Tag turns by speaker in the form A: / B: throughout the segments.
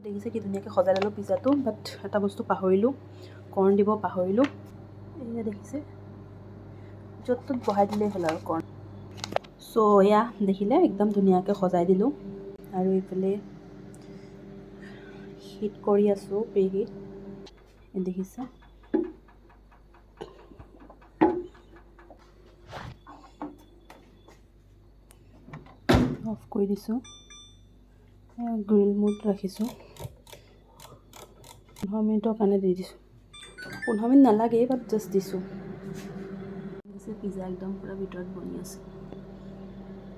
A: দেখিছে কি ধুনীয়াকৈ সজাই ল'লোঁ পিজ্জাটো, বাট এটা বস্তু পাহৰিলোঁ, কৰ্ণ দিব পাহৰিলোঁ। এয়া দেখিছে, য'ত ত'ত বহাই দিলেই হ'ল আৰু কৰ্ণ। চ' এয়া দেখিলে একদম ধুনীয়াকৈ সজাই দিলোঁ। আৰু এইফালে হিট কৰি আছোঁ, প্ৰিহিট দেখিছে। অফ কৰি দিছোঁ, গ্ৰিল মোড ৰাখিছোঁ, 15 মিনিটৰ কাৰণে দি দিছোঁ। 15 মিনিট নালাগে, বাট জাষ্ট দিছোঁ। পিজ্জা একদম পূৰা ভিতৰত বনি আছে।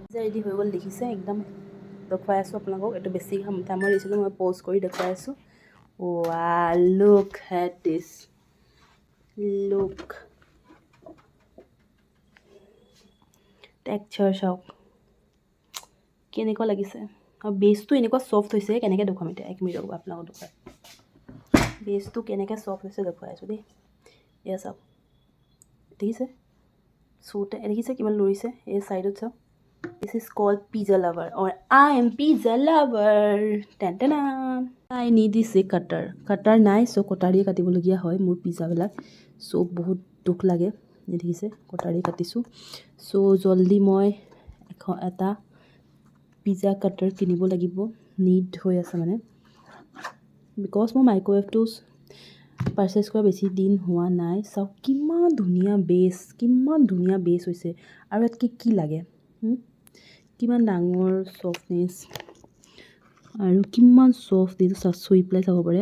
A: পিজ্জা ৰেডি হৈ গ'ল দেখিছে, একদম দেখুৱাই আছোঁ আপোনালোকক। এইটো বেছি টাইমৰ দিছিলোঁ, মই প'জ কৰি দেখুৱাই আছোঁ। Wow, look at this, look, texture চাওক কেনেকুৱা লাগিছে। আৰু বেচটো এনেকুৱা ছফ্ট হৈছে, কেনেকৈ দেখুৱাম এতিয়া, 1 মিনিট ৰ'ব আপোনালোকক দেখুৱাই। বেচটো কেনেকৈ ছফ্ট হৈছে দেখুৱাই আছোঁ দেই। এয়া চাওক, দেখিছে চুতে, দেখিছে কিমান লৰিছে এই ছাইডত চাওক। This is called pizza lover, or I am pizza lover. Then I need this a cutter. Cutter নাই, চ' কটাৰীয়ে কাটিবলগীয়া হয় মোৰ পিজ্জাবিলাক। চ' বহুত দুখ লাগে, দেখিছে কটাৰী কাটিছোঁ। চ' জল্দি মই এটা পিজ্জা কাটাৰ কিনিব লাগিব, নিড হৈ আছে মানে। বিকজ মই মাইক্ৰ'ৱেভটো পাৰচেছ কৰা বেছি দিন হোৱা নাই। চাওক কিমান ধুনীয়া বেচ, কিমান ধুনীয়া বেচ হৈছে। আৰু ইয়াতকৈ কি লাগে, কিমান ডাঙৰ ছফ্টনেছ আৰু কিমান ছফ্ট, এইটো চাওক চুই পেলাই চাব পাৰে।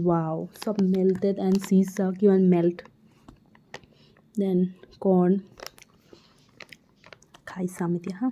A: ৱাও, চব মেল্টেড এণ্ড চীজ চাওক কিমান মেল্ট। দেন কৰ্ণ খাই চাম এতিয়া হা।